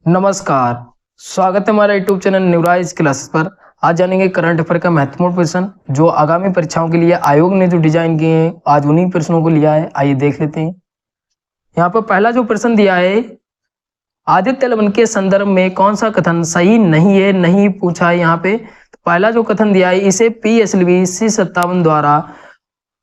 नमस्कार। स्वागत है हमारे यूट्यूब चैनल न्यूराइज क्लासेस पर। आज जानेंगे करंट अफेयर का महत्वपूर्ण प्रश्न जो आगामी परीक्षाओं के लिए आयोग ने जो डिजाइन किए हैं, आज उन्हीं प्रश्नों को लिया है। आइए देख लेते हैं। यहाँ पर पहला जो प्रश्न दिया है, आदित्य एल 1 के संदर्भ में कौन सा कथन सही नहीं है, नहीं पूछा है। यहाँ पे तो पहला जो कथन दिया है, इसे PSLV C57 द्वारा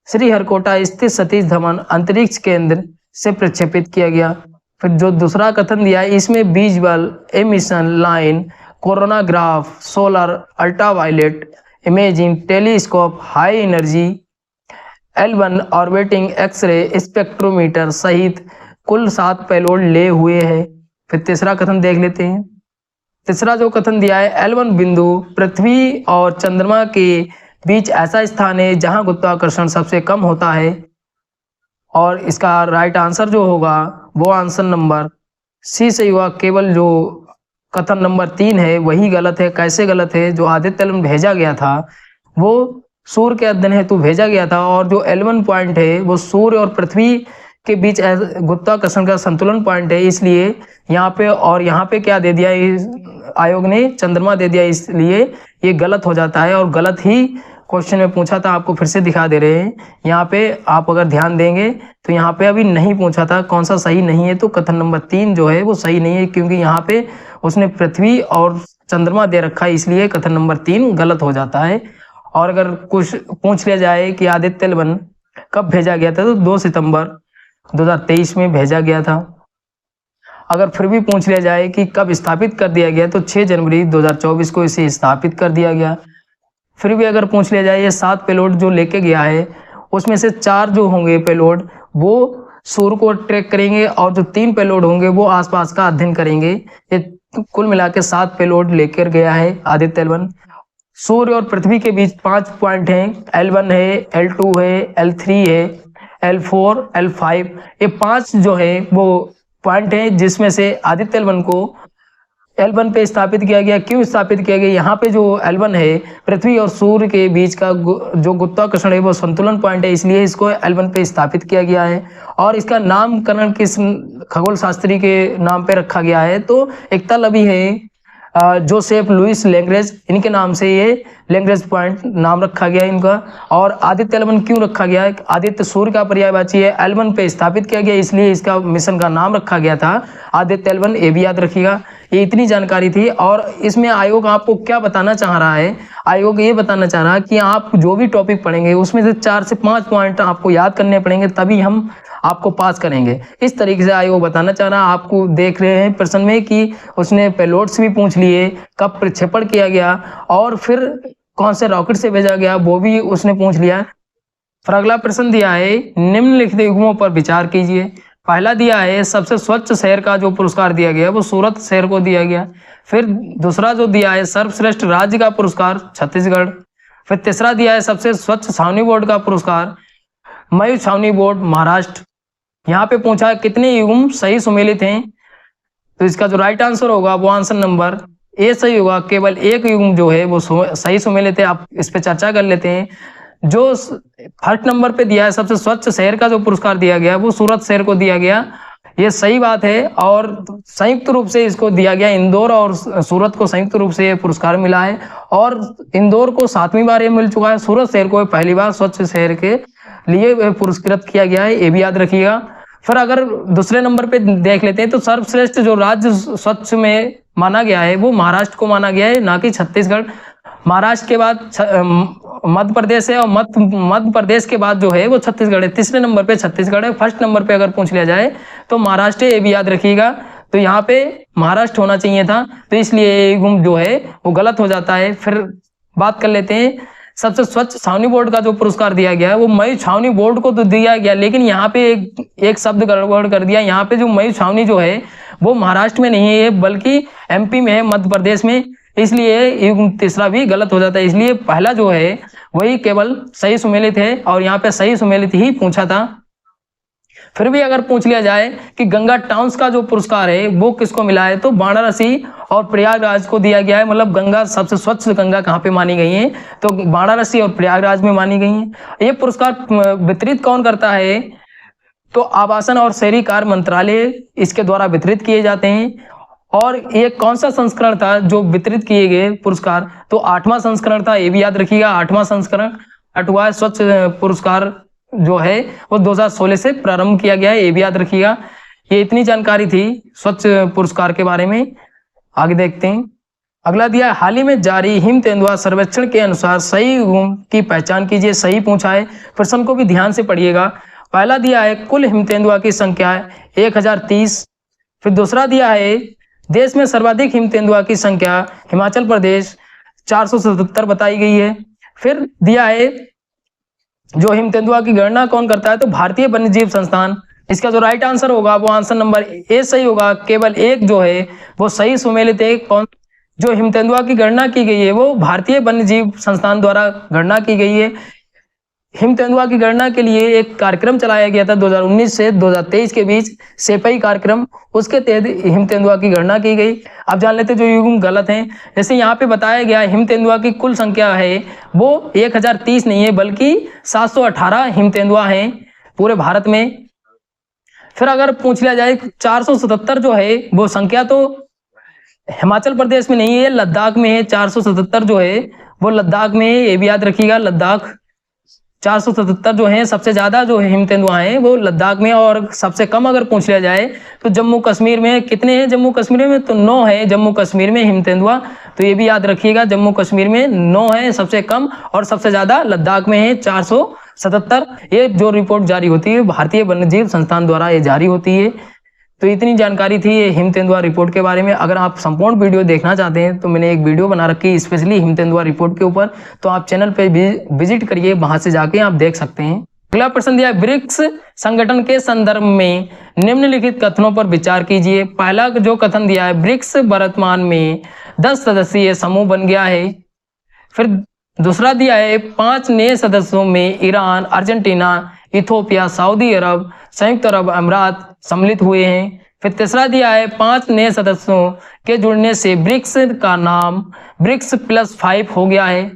श्रीहरिकोटा स्थित सतीश धवन अंतरिक्ष केंद्र से प्रक्षेपित किया गया। फिर जो दूसरा कथन दिया है, इसमें visual emission line, coronagraph, solar ultraviolet imaging telescope, high energy L1 orbiting X-ray spectrometer सहित कुल 7 पेलोड ले हुए हैं। फिर तीसरा कथन देख लेते हैं। तीसरा जो कथन दिया है, L1 बिंदु पृथ्वी और चंद्रमा के बीच ऐसा स्थान है जहां गुरुत्वाकर्षण सबसे कम होता है। और इसका राइट आंसर जो होगा वो आंसर नंबर सी सही होगा। केवल जो कथन नंबर 3 है वही गलत है। कैसे गलत है? जो आदित्य L1 भेजा गया था वो सूर्य के अध्ययन हेतु भेजा गया था, और जो L1 पॉइंट है वो सूर्य और पृथ्वी के बीच गुरुत्वाकर्षण का संतुलन पॉइंट है। इसलिए यहाँ पे और यहाँ पे क्या दे दिया, आयोग ने चंद्रमा दे दिया, इसलिए ये गलत हो जाता है। और गलत ही क्वेश्चन में पूछा था, आपको फिर से दिखा दे रहे हैं। यहाँ पे आप अगर ध्यान देंगे तो यहाँ पे अभी नहीं पूछा था कौन सा सही नहीं है, तो कथन नंबर 3 जो है वो सही नहीं है, क्योंकि यहाँ पे उसने पृथ्वी और चंद्रमा दे रखा है, इसलिए कथन नंबर 3 गलत हो जाता है। और अगर कुछ पूछ लिया जाए कि आदित्य L1 कब भेजा गया था, तो 2 सितंबर 2023 में भेजा गया था। अगर फिर भी पूछ लिया जाए कि कब स्थापित कर दिया गया, तो 6 जनवरी 2024 को इसे स्थापित कर दिया गया। फिर भी अगर पूछ लिया जाए ये 7 पेलोड जो लेके गया है, उसमें से 4 जो होंगे पेलोड वो सूर्य को ट्रैक करेंगे, और जो 3 पेलोड होंगे वो आसपास का अध्ययन करेंगे। ये कुल मिला के 7 पेलोड लेकर गया है आदित्य L1। सूर्य और पृथ्वी के बीच 5 पॉइंट हैं, L1 है, L2 है, L3 है, L4, L5। ये 5 जो है वो पॉइंट है जिसमें से आदित्य L1 को L1 पे स्थापित किया गया। क्यों स्थापित किया गया? यहाँ पे जो L1 है पृथ्वी और सूर्य के बीच का जो गुरुत्वाकर्षण है वो संतुलन पॉइंट है, इसलिए इसको L1 पे स्थापित किया गया है। और इसका नामकरण किस खगोल शास्त्री के नाम पे रखा गया है? तो एकतालवी है जोसेफ लुइस लैग्रेंज, इनके नाम से ये लैग्रेंज पॉइंट नाम रखा गया है इनका। और आदित्य L1 क्यों रखा गया है? आदित्य सूर्य का पर्यायवाची है, L1 पे स्थापित किया गया, इसलिए इसका मिशन का नाम रखा गया था आदित्य L1। ये भी याद रखिएगा। ये इतनी जानकारी थी। और इसमें आयोग आपको क्या बताना चाह रहा है? आयोग ये बताना चाह रहा है कि आप जो भी टॉपिक पढ़ेंगे उसमें से 4 से 5 पॉइंट आपको याद करने पड़ेंगे, तभी हम आपको पास करेंगे। इस तरीके से आयोग बताना चाह रहा है। आपको देख रहे हैं प्रश्न में कि उसने पेलोड्स भी पूछ लिए, कब प्रक्षेपण किया गया, और फिर कौन से रॉकेट से भेजा गया वो भी उसने पूछ लिया। फिर अगला प्रश्न दिया है, निम्नलिखित युग्मों पर विचार कीजिए। पहला दिया है सबसे स्वच्छ शहर का जो पुरस्कार दिया गया वो सूरत शहर को दिया गया। फिर दूसरा जो दिया है सर्वश्रेष्ठ राज्य का पुरस्कार छत्तीसगढ़। फिर तीसरा दिया है सबसे स्वच्छ छावनी बोर्ड का पुरस्कार मयू छावनी बोर्ड महाराष्ट्र। यहाँ पे पूछा कितने युग्म सही सुमेलित हैं, तो इसका जो राइट आंसर होगा वो आंसर नंबर ए सही होगा। केवल एक युग्म जो है वो सही सुमेलित है। आप इस पे चर्चा कर लेते हैं। जो फर्स्ट नंबर पे दिया है सबसे स्वच्छ शहर का जो पुरस्कार दिया गया वो सूरत शहर को दिया गया, ये सही बात है। और संयुक्त रूप से इसको दिया गया, इंदौर और सूरत को संयुक्त रूप से ये पुरस्कार मिला है। और इंदौर को 7वीं बार ये मिल चुका है, सूरत शहर को पहली बार स्वच्छ शहर के लिए पुरस्कृत किया गया है, ये भी याद रखिएगा। फिर अगर दूसरे नंबर पे देख लेते हैं तो सर्वश्रेष्ठ जो राज्य स्वच्छ में माना गया है वो महाराष्ट्र को माना गया है, ना कि छत्तीसगढ़। महाराष्ट्र के बाद मध्य प्रदेश है, और मध्य प्रदेश के बाद जो है वो छत्तीसगढ़ है। तीसरे नंबर पे छत्तीसगढ़ है। फर्स्ट नंबर पे अगर पूछ लिया जाए तो महाराष्ट्र है, ये भी याद रखिएगा। तो यहाँ पे महाराष्ट्र होना चाहिए था, तो इसलिए युग्म जो है वो गलत हो जाता है। फिर बात कर लेते हैं सबसे स्वच्छ छावनी बोर्ड का जो पुरस्कार दिया गया है वो मयू छावनी बोर्ड को तो दिया गया, लेकिन यहाँ पे एक शब्द गड़बड़ कर दिया। यहाँ पे जो मयू छावनी जो है वो महाराष्ट्र में नहीं है, बल्कि MP में है, मध्य प्रदेश में, इसलिए युग्म तीसरा भी गलत हो जाता है। इसलिए पहला जो है वही केवल सही सुमेलित है, और यहाँ पे सही सुमेलित ही पूछा था। फिर भी अगर पूछ लिया जाए कि गंगा टाउन्स का जो पुरस्कार है वो किसको मिला है, तो वाराणसी और प्रयागराज को दिया गया है। मतलब गंगा सबसे स्वच्छ गंगा कहाँ पे मानी गई है, तो वाराणसी और प्रयागराज में मानी गई है। ये पुरस्कार वितरित कौन करता है, तो आवासन और शहरी कार्य मंत्रालय इसके द्वारा वितरित किए जाते हैं। और ये कौन सा संस्करण था जो वितरित किए गए पुरस्कार, तो 8वां संस्करण था, ये भी याद रखिएगा 8वां संस्करण। 8वां स्वच्छ पुरस्कार जो है वो 2016 से प्रारंभ किया गया है, ये भी याद रखिएगा। ये इतनी जानकारी थी स्वच्छ पुरस्कार के बारे में। आगे देखते हैं। अगला दिया है, हाल ही में जारी हिम तेंदुआ सर्वेक्षण के अनुसार सही गुण की पहचान कीजिए। सही पूछा है, प्रश्न को भी ध्यान से पढ़िएगा। पहला दिया है कुल हिम तेंदुआ की संख्या 1030। फिर दूसरा दिया है देश में सर्वाधिक हिम तेंदुआ की संख्या हिमाचल प्रदेश 477 बताई गई है। फिर दिया है जो हिम तेंदुआ की गणना कौन करता है, तो भारतीय वन्यजीव संस्थान। इसका जो राइट आंसर होगा वो आंसर नंबर ए सही होगा। केवल एक जो है वो सही सुमेलित है। कौन, जो हिम तेंदुआ की गणना की गई है वो भारतीय वन्यजीव संस्थान द्वारा गणना की गई है। हिम तेंदुआ की गणना के लिए एक कार्यक्रम चलाया गया था 2019 से 2023 के बीच, सेपई कार्यक्रम, उसके तहत हिम तेंदुआ की गणना की गई। अब जान लेते जो युग्म गलत हैं। जैसे यहाँ पे बताया गया हिम तेंदुआ की कुल संख्या है वो 1030 नहीं है बल्कि 718 हिम तेंदुआ हैं पूरे भारत में। फिर अगर पूछ लिया जाए 477 जो है वो संख्या तो हिमाचल प्रदेश में नहीं है, लद्दाख में है। 477 जो है वो लद्दाख में है, ये भी याद रखिएगा। लद्दाख 477 जो है, सबसे ज्यादा जो हिम तेंदुआ हैं वो लद्दाख में, और सबसे कम अगर पूछ लिया जाए तो जम्मू कश्मीर में कितने हैं। जम्मू कश्मीर में तो 9 है जम्मू कश्मीर में हिम तेंदुआ, तो ये भी याद रखिएगा। जम्मू कश्मीर में 9 है सबसे कम, और सबसे ज्यादा लद्दाख में है 477। ये जो रिपोर्ट जारी होती है भारतीय वन्यजीव संस्थान द्वारा ये जारी होती है। तो इतनी जानकारी थी ये हिम तेंदुआ रिपोर्ट के बारे में। अगर आप संपूर्ण वीडियो देखना चाहते हैं तो मैंने एक वीडियो बना रखी है स्पेशली हिम तेंदुआ रिपोर्ट के ऊपर, तो आप चैनल पे भी विजिट करिए, वहां से जाके आप देख सकते हैं। अगला प्रश्न दिया है, ब्रिक्स संगठन के संदर्भ में निम्नलिखित कथनों पर विचार कीजिए। पहला जो कथन दिया है, ब्रिक्स वर्तमान में 10 सदस्यीय समूह बन गया है। फिर दूसरा दिया है 5 नए सदस्यों में ईरान, अर्जेंटीना, इथोपिया, सऊदी अरब, संयुक्त अरब अमीरात सम्मिलित हुए हैं। फिर तीसरा दिया है 5 नए सदस्यों के जुड़ने से ब्रिक्स का नाम ब्रिक्स +5 हो गया है।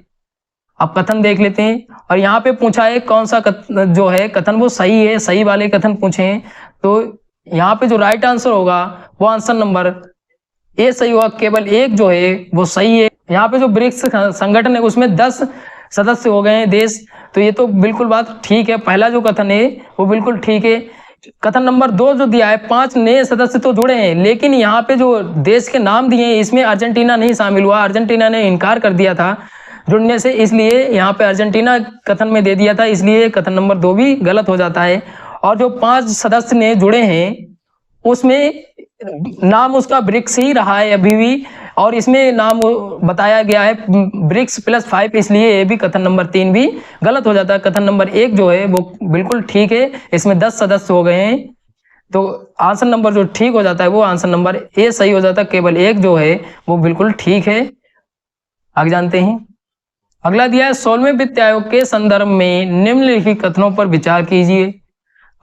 अब कथन देख लेते हैं, और यहाँ पे पूछा है कौन सा जो है कथन वो सही है, सही वाले कथन पूछे हैं। तो यहाँ पे जो राइट आंसर होगा वो आंसर नंबर ए सही होगा। केवल एक जो है वो सही है। यहाँ पे जो ब्रिक्स संगठन है उसमें 10 सदस्य हो गए हैं देश, तो ये तो बिल्कुल बात ठीक है। पहला जो कथन है वो बिल्कुल ठीक है। कथन नंबर 2 जो दिया है 5 नए सदस्य तो जुड़े हैं, लेकिन यहाँ पे जो देश के नाम दिए हैं इसमें अर्जेंटीना नहीं शामिल हुआ। अर्जेंटीना ने इनकार कर दिया था जुड़ने से, इसलिए यहाँ पे अर्जेंटीना कथन में दे दिया था, इसलिए कथन नंबर 2 भी गलत हो जाता है। और जो 5 सदस्य ने जुड़े हैं उसमें नाम उसका ब्रिक्स ही रहा है अभी भी, और इसमें नाम बताया गया है ब्रिक्स +5, इसलिए ये भी कथन नंबर 3 भी गलत हो जाता है। कथन नंबर 1 जो है वो बिल्कुल ठीक है, इसमें 10 सदस्य हो गए हैं, तो आंसर नंबर जो ठीक हो जाता है वो आंसर नंबर ए सही हो जाता है। केवल एक जो है वो बिल्कुल ठीक है। आगे जानते हैं। अगला दिया है 16वें वित्त आयोग के संदर्भ में निम्नलिखित कथनों पर विचार कीजिए।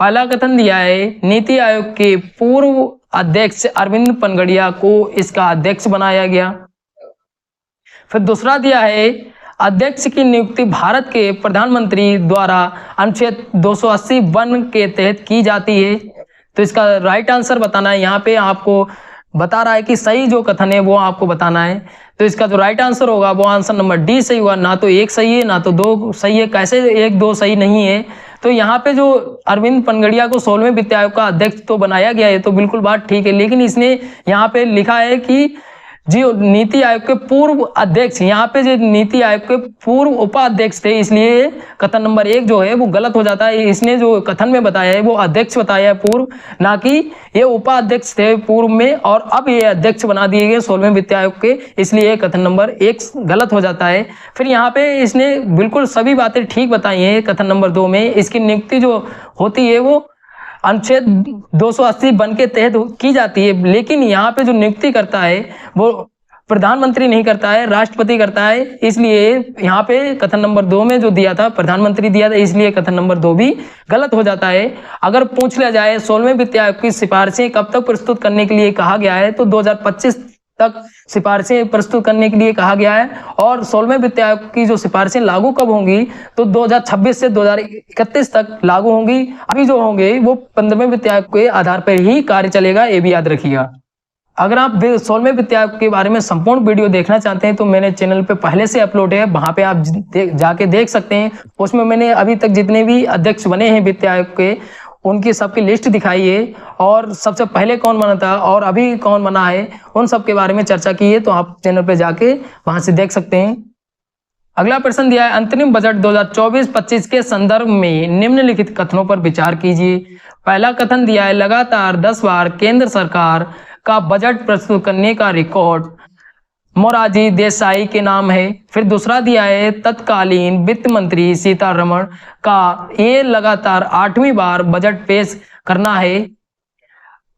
पहला कथन दिया है, नीति आयोग के पूर्व अध्यक्ष अरविंद पनगड़िया को इसका अध्यक्ष बनाया गया। फिर दूसरा दिया है, अध्यक्ष की नियुक्ति भारत के प्रधानमंत्री द्वारा अनुच्छेद 280(1) के तहत की जाती है। तो इसका राइट आंसर बताना है। यहाँ पे आपको बता रहा है कि सही जो कथन है वो आपको बताना है। तो इसका जो राइट आंसर होगा वो आंसर नंबर डी सही हुआ। ना तो 1 सही है ना तो 2 सही है, कैसे 1 2 सही नहीं है। तो यहाँ पे जो अरविंद पनगड़िया को 16वें वित्त आयोग का अध्यक्ष तो बनाया गया है, तो बिल्कुल बात ठीक है, लेकिन इसने यहाँ पे लिखा है कि जो नीति आयोग के पूर्व अध्यक्ष, यहाँ पे जो नीति आयोग के पूर्व उपाध्यक्ष थे, इसलिए कथन नंबर 1 जो है वो गलत हो जाता है। इसने जो कथन में बताया है वो अध्यक्ष बताया है पूर्व, ना कि ये उपाध्यक्ष थे पूर्व में, और अब ये अध्यक्ष बना दिए गए 16वें वित्त आयोग के, इसलिए कथन नंबर 1 गलत हो जाता है। फिर यहाँ पे इसने बिल्कुल सभी बातें ठीक बताई हैं। कथन नंबर 2 में इसकी नियुक्ति जो होती है वो अनुच्छेद 280(1) के तहत की जाती है, लेकिन यहाँ पे जो नियुक्ति करता है वो प्रधानमंत्री नहीं करता है, राष्ट्रपति करता है। इसलिए यहाँ पे कथन नंबर 2 में जो दिया था प्रधानमंत्री दिया था, इसलिए कथन नंबर 2 भी गलत हो जाता है। अगर पूछ लिया जाए 16वें वित्त आयोग की सिफारिशें कब तक प्रस्तुत करने के लिए कहा गया है, तो 2025 तक सिफारिशें प्रस्तुत करने के लिए कहा गया है। और 16वें वित्त आयोग की जो सिफारिशें लागू कब होंगी, तो 2026 से 2031 तक लागू होंगी। अभी जो होंगे वो 15वें वित्त आयोग के आधार पर ही कार्य चलेगा, ये भी याद रखिएगा। अगर आप 16वें वित्त आयोग के बारे में संपूर्ण वीडियो देखना चाहते हैं तो मेरे चैनल पे पहले से अपलोड है, वहां पे आप जाके देख सकते हैं। उसमें मैंने अभी तक जितने भी अध्यक्ष बने हैं वित्त आयोग के, उनकी सबकी लिस्ट दिखाई है, और सबसे पहले कौन बना था और अभी कौन बना है, उन सब के बारे में चर्चा की है। तो आप चैनल पे जाके वहां से देख सकते हैं। अगला प्रश्न दिया है, अंतरिम बजट 2024-25 के संदर्भ में निम्नलिखित कथनों पर विचार कीजिए। पहला कथन दिया है, लगातार 10 बार केंद्र सरकार का बजट प्रस्तुत करने का रिकॉर्ड मोरारजी देसाई के नाम है। फिर दूसरा दिया है, तत्कालीन वित्त मंत्री सीतारमण का ये लगातार 8वीं बार बजट पेश करना है।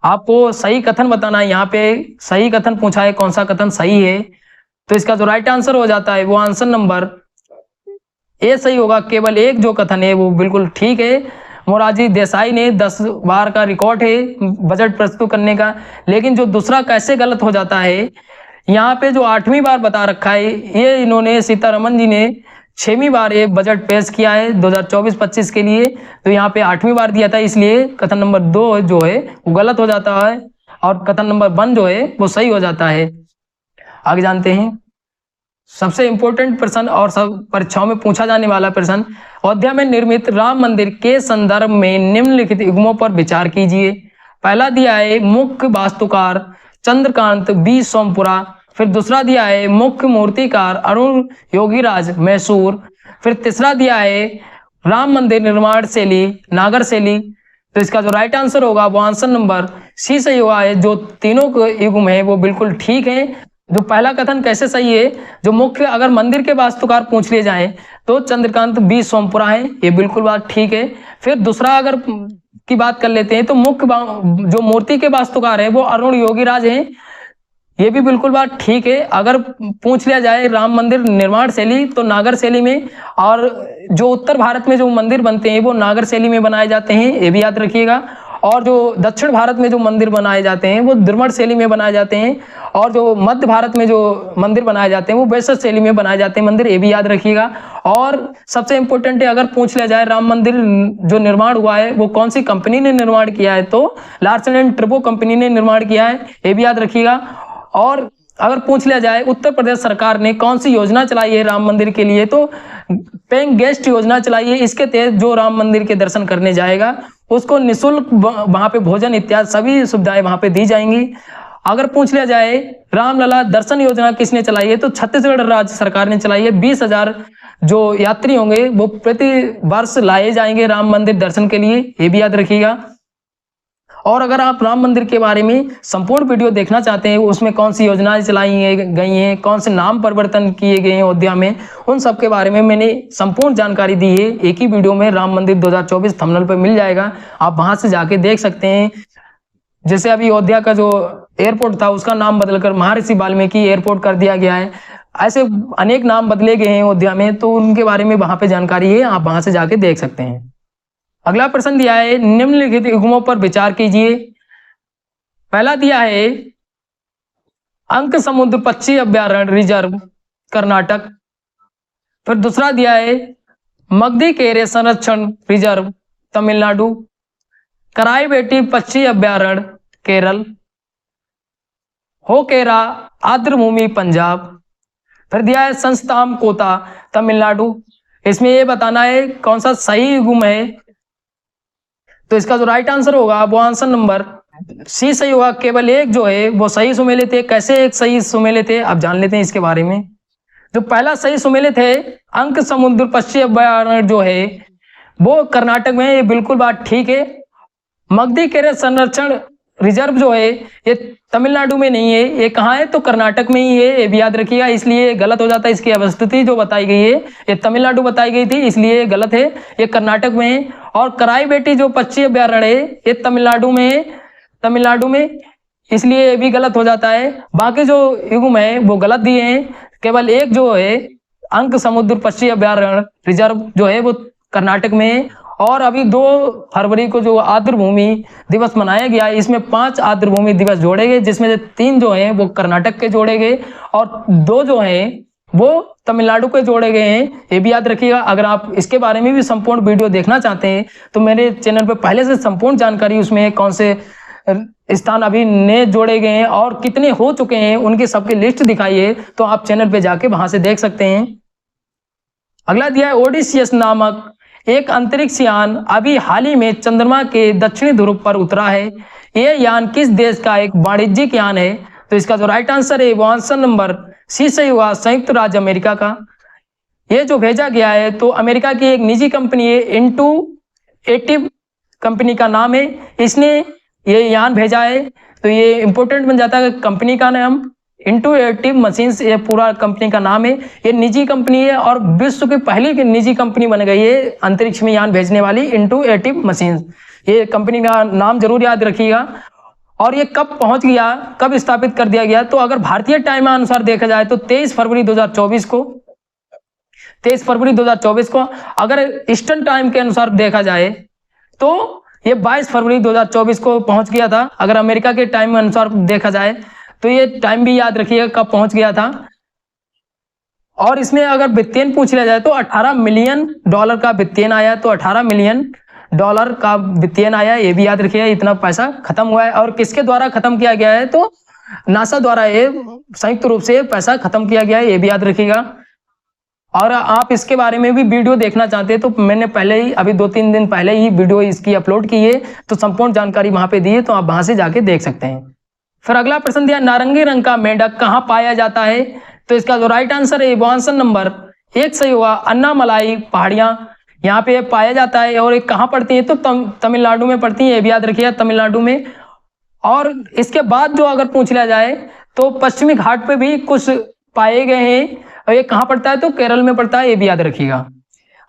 आपको सही कथन बताना है, यहाँ पे सही कथन पूछा है, कौन सा कथन सही है। तो इसका जो राइट आंसर हो जाता है वो आंसर नंबर ए सही होगा। केवल एक जो कथन है वो बिल्कुल ठीक है। मोरारजी देसाई ने 10 बार का रिकॉर्ड है बजट प्रस्तुत करने का, लेकिन जो दूसरा कैसे गलत हो जाता है, यहाँ पे जो 8वीं बार बता रखा है, ये इन्होंने सीतारमण जी ने 6वीं बार ये बजट पेश किया है 2024-25 के लिए। तो यहाँ पे 8वीं बार दिया था, इसलिए कथन नंबर 2 जो है वो गलत हो जाता है और कथन नंबर 1 जो है वो सही हो जाता है। आगे जानते हैं सबसे इंपॉर्टेंट प्रश्न और सब परीक्षाओं में पूछा जाने वाला प्रश्न, अयोध्या में निर्मित राम मंदिर के संदर्भ में निम्नलिखित युग्मों पर विचार कीजिए। पहला दिया है, मुख्य वास्तुकार चंद्रकांत बी सोमपुरा। फिर दूसरा दिया है, मुख्य मूर्तिकार अरुण योगीराज मैसूर। फिर तीसरा दिया है, राम मंदिर निर्माण शैली नागर शैली। तो इसका जो राइट आंसर होगा वो आंसर नंबर सी सही हुआ है। जो तीनों युग्म है वो बिल्कुल ठीक है। जो पहला कथन कैसे सही है, जो मुख्य अगर मंदिर के वास्तुकार पूछ लिए जाएं तो चंद्रकांत बी सोमपुरा है, ये बिल्कुल बात ठीक है। फिर दूसरा अगर की बात कर लेते हैं तो मुख्य जो मूर्ति के वास्तुकार है वो अरुण योगीराज हैं, ये भी बिल्कुल बात ठीक है। अगर पूछ लिया जाए राम मंदिर निर्माण शैली तो नागर शैली में, और जो उत्तर भारत में जो मंदिर बनते हैं वो नागर शैली में बनाए जाते हैं, ये भी याद रखिएगा। और जो दक्षिण भारत में जो मंदिर बनाए जाते हैं वो द्रविड़ शैली में बनाए जाते हैं, और जो मध्य भारत में जो मंदिर बनाए जाते हैं वो वैष्णव शैली में बनाए जाते हैं मंदिर, ये भी याद रखिएगा। और सबसे इंपॉर्टेंट है, अगर पूछ लिया जाए राम मंदिर जो निर्माण हुआ है वो कौन सी कंपनी ने निर्माण किया है, तो लार्सन एंड टर्बो कंपनी ने निर्माण किया है, ये भी याद रखिएगा। और अगर पूछ लिया जाए उत्तर प्रदेश सरकार ने कौन सी योजना चलाई है राम मंदिर के लिए, तो पेइंग गेस्ट योजना चलाई है। इसके तहत जो राम मंदिर के दर्शन करने जाएगा उसको निःशुल्क वहां पे भोजन इत्यादि सभी सुविधाएं वहां पे दी जाएंगी। अगर पूछ लिया जाए रामलला दर्शन योजना किसने चलाई है, तो छत्तीसगढ़ राज्य सरकार ने चलाई है। 20,000 जो यात्री होंगे वो प्रति वर्ष लाए जाएंगे राम मंदिर दर्शन के लिए, ये भी याद रखिएगा। और अगर आप राम मंदिर के बारे में संपूर्ण वीडियो देखना चाहते हैं, उसमें कौन सी योजनाएं चलाई गई हैं, कौन से नाम परिवर्तन किए गए हैं अयोध्या में, उन सब के बारे में मैंने संपूर्ण जानकारी दी है एक ही वीडियो में। राम मंदिर 2024 थंबनेल पर मिल जाएगा, आप वहां से जाके देख सकते हैं। जैसे अभी अयोध्या का जो एयरपोर्ट था उसका नाम बदलकर महर्षि वाल्मीकि एयरपोर्ट कर दिया गया है, ऐसे अनेक नाम बदले गए हैं अयोध्या में, तो उनके बारे में वहां पे जानकारी है, आप वहां से जाके देख सकते हैं। अगला प्रश्न दिया है, निम्नलिखित युग्मों पर विचार कीजिए। पहला दिया है, अंक समुद्र पक्षी अभ्यारण्य रिजर्व कर्नाटक। फिर दूसरा दिया है, मगधी केरे संरक्षण रिजर्व तमिलनाडु। कराईबेटी पक्षी अभ्यारण्य केरल। होकेरा आर्द्रभूमि पंजाब। फिर दिया है, संस्थाम कोता तमिलनाडु। इसमें यह बताना है कौन सा सही युग्म है, तो इसका जो राइट आंसर होगा वो आंसर नंबर सी सही होगा। केवल एक जो है वो सही सुमेलित है। कैसे एक सही सुमेलित है आप जान लेते हैं इसके बारे में। जो पहला सही सुमेलित है, अंक समुद्र पक्षी अभ्यारण्य जो है वो कर्नाटक में, ये बिल्कुल बात ठीक है। मगधी केरे संरक्षण रिजर्व जो है ये तमिलनाडु में नहीं है, ये कहाँ है, तो कर्नाटक में ही है, ये भी याद रखिएगा। इसलिए गलत हो जाता है, इसकी अवस्थिति जो बताई गई है ये तमिलनाडु बताई गई थी, इसलिए गलत है, ये कर्नाटक में है। और कराईबेटी जो पक्षी अभ्यारण्य है ये तमिलनाडु में है, तमिलनाडु में, इसलिए ये भी गलत हो जाता है। बाकी जो युग्म है वो गलत दिए हैं, केवल एक जो है अंक समुद्र पक्षी अभ्यारण्य रिजर्व जो है वो कर्नाटक में है। और अभी 2 फरवरी को जो आर्द्रभूमि दिवस मनाया गया है, इसमें 5 आर्द्रभूमि दिवस जोड़े गए, जिसमें से 3 जो हैं वो कर्नाटक के जोड़े गए और 2 जो हैं वो तमिलनाडु के जोड़े गए हैं, ये भी याद रखिएगा। अगर आप इसके बारे में भी संपूर्ण वीडियो देखना चाहते हैं तो मेरे चैनल पर पहले से संपूर्ण जानकारी उसमें कौन से स्थान अभी नए जोड़े गए हैं और कितने हो चुके हैं उनकी सबकी लिस्ट दिखाई है, तो आप चैनल पे जाके वहां से देख सकते हैं। अगला दिया है ओडिसियस नामक एक अंतरिक्ष यान अभी हाल ही में चंद्रमा के दक्षिणी ध्रुव पर उतरा है। यह यान किस देश का एक वाणिज्यिक यान है? तो इसका जो राइट आंसर है वो आंसर नंबर सी सही हुआ, संयुक्त राज्य अमेरिका का। ये जो भेजा गया है तो अमेरिका की एक निजी कंपनी है, इंटूएटिव कंपनी का नाम है, इसने ये यान भेजा है। तो ये इंपॉर्टेंट बन जाता है कंपनी का नाम इंटूएटिव मशीन्स, ये पूरा कंपनी का नाम है। ये निजी कंपनी है और विश्व की पहली निजी कंपनी बन गई है अंतरिक्ष में यान भेजने वाली, इंटूएटिव मशीन्स। ये कंपनी का नाम जरूर याद रखिएगा। और ये कब पहुंच गया, कब स्थापित कर दिया गया? तो अगर भारतीय टाइम अनुसार देखा जाए तो 23 फरवरी 2024 को, 23 फरवरी 2024 को। अगर ईस्टर्न टाइम के अनुसार देखा जाए तो ये 22 फरवरी 2024 को पहुंच गया था। अगर अमेरिका के टाइम अनुसार देखा जाए तो ये टाइम भी याद रखिएगा कब पहुंच गया था। और इसमें अगर वित्तीय पूछ लिया जाए तो $18 मिलियन का वित्तीय आया, तो $18 मिलियन का वित्तीय आया, ये भी याद रखिएगा। इतना पैसा खत्म हुआ है और किसके द्वारा खत्म किया गया है? तो नासा द्वारा ये संयुक्त रूप से पैसा खत्म किया गया है, ये भी याद रखिएगा। और आप इसके बारे में भी वीडियो देखना चाहते हैं तो मैंने पहले ही अभी 2-3 दिन पहले ही वीडियो इसकी अपलोड की है, तो संपूर्ण जानकारी वहां पे दी है, तो आप वहां से जाके देख सकते हैं। फिर अगला प्रश्न दिया, नारंगी रंग का मेंढक कहाँ पाया जाता है? तो इसका जो राइट आंसर है वो आंसर नंबर 1 सही होगा, अन्नामलाई पहाड़ियां, यहाँ पे पाया जाता है। और ये कहाँ पड़ती है? तो तमिलनाडु में पड़ती है, ये भी याद रखिएगा, तमिलनाडु में। और इसके बाद जो अगर पूछ लिया जाए तो पश्चिमी घाट पे भी कुछ पाए गए हैं, और ये कहाँ पड़ता है? तो केरल में पड़ता है, ये भी याद रखिएगा।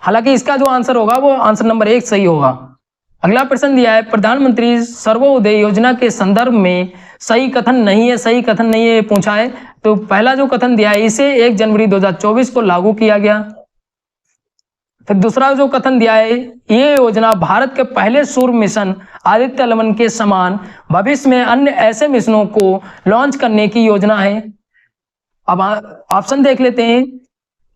हालांकि इसका जो आंसर होगा वो आंसर नंबर 1 सही होगा। अगला प्रश्न दिया है, प्रधानमंत्री सर्वोदय योजना के संदर्भ में सही कथन नहीं है, सही कथन नहीं है पूछा है। तो पहला जो कथन दिया है, इसे 1 जनवरी 2024 को लागू किया गया। फिर दूसरा जो कथन दिया है, ये योजना भारत के पहले सूर्य मिशन आदित्य 11 के समान भविष्य में अन्य ऐसे मिशनों को लॉन्च करने की योजना है। अब ऑप्शन देख लेते हैं।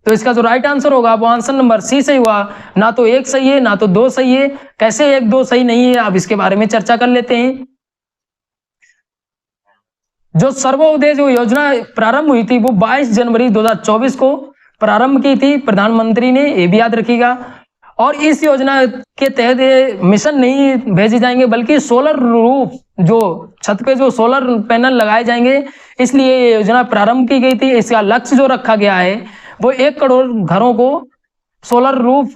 तो इसका जो राइट आंसर होगा वो आंसर नंबर सी सही हुआ, ना तो 1 सही है ना तो 2 सही है। कैसे 1-2 सही नहीं है, अब इसके बारे में चर्चा कर लेते हैं। जो सर्वोदय जो योजना प्रारंभ हुई थी वो 22 जनवरी 2024 को प्रारंभ की थी प्रधानमंत्री ने, ये भी याद रखिएगा। और इस योजना के तहत मिशन नहीं भेजे जाएंगे बल्कि सोलर रूफ, जो छत पे जो सोलर पैनल लगाए जाएंगे, इसलिए ये योजना प्रारंभ की गई थी। इसका लक्ष्य जो रखा गया है वो 1 करोड़ घरों को सोलर रूफ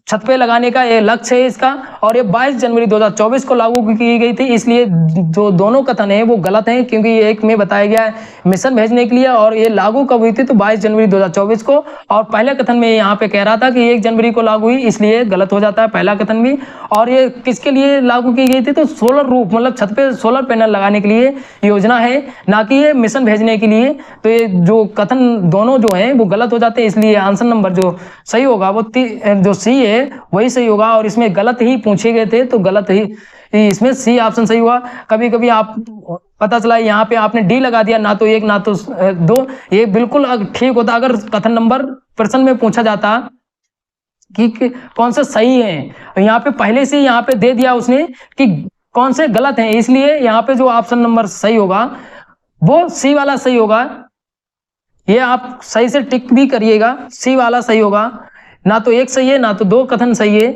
छत पे लगाने का ये लक्ष्य है इसका। और ये 22 जनवरी 2024 को लागू की गई थी, इसलिए जो दोनों कथन है वो गलत हैं, क्योंकि ये एक में बताया गया है मिशन भेजने के लिए, और ये लागू कब हुई थी? तो 22 जनवरी 2024 को। और पहले कथन में यहाँ पे कह रहा था कि 1 जनवरी को लागू हुई, इसलिए गलत हो जाता है पहला कथन भी। और ये किसके लिए लागू की गई थी? तो सोलर रूफ, मतलब छत पे सोलर पैनल लगाने के लिए योजना है, ना कि ये मिशन भेजने के लिए। तो ये जो कथन दोनों जो है वो गलत हो जाते हैं, इसलिए आंसर नंबर जो सही होगा वो जो सी है वही सही होगा। और इसमें गलत ही पूछे गए थे तो गलत ही, इसमें सी ऑप्शन सही हुआ। कभी कभी आप पता चला यहाँ पे आपने डी लगा दिया, ना तो 1 ना तो 2, ये बिल्कुल ठीक होता अगर कथन नंबर प्रश्न में पूछा जाता कि कौन सा सही है। यहाँ पे पहले से यहाँ पे दे दिया उसने कि कौन से गलत हैं, इसलिए यहाँ पे जो ऑप्शन नंबर सही होगा वो सी वाला सही होगा। ये आप सही से टिक भी करिएगा, सी वाला सही होगा। ना तो 1 सही है ना तो 2 कथन सही है।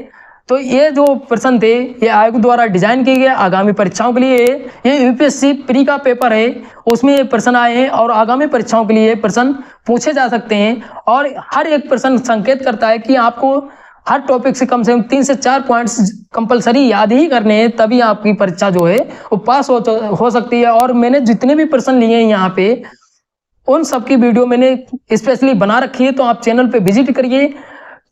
तो ये जो प्रश्न थे ये आयोग द्वारा डिजाइन किए गए आगामी परीक्षाओं के लिए। ये यूपीएससी प्री का पेपर है, उसमें ये प्रश्न आए हैं और आगामी परीक्षाओं के लिए प्रश्न पूछे जा सकते हैं। और हर एक प्रश्न संकेत करता है कि आपको हर टॉपिक से कम 3 से 4 पॉइंट्स कंपलसरी याद ही करने हैं, तभी आपकी परीक्षा जो है वो पास हो सकती है। और मैंने जितने भी प्रश्न लिए हैं यहाँ पे उन सबकी वीडियो मैंने स्पेशली बना रखी है, तो आप चैनल पे विजिट करिए,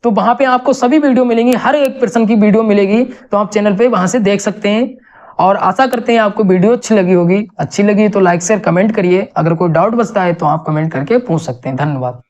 तो वहां पे आपको सभी वीडियो मिलेंगी, हर एक पर्सन की वीडियो मिलेगी, तो आप चैनल पे वहां से देख सकते हैं। और आशा करते हैं आपको वीडियो अच्छी लगी होगी। अच्छी लगी तो लाइक शेयर कमेंट करिए। अगर कोई डाउट बचता है तो आप कमेंट करके पूछ सकते हैं। धन्यवाद।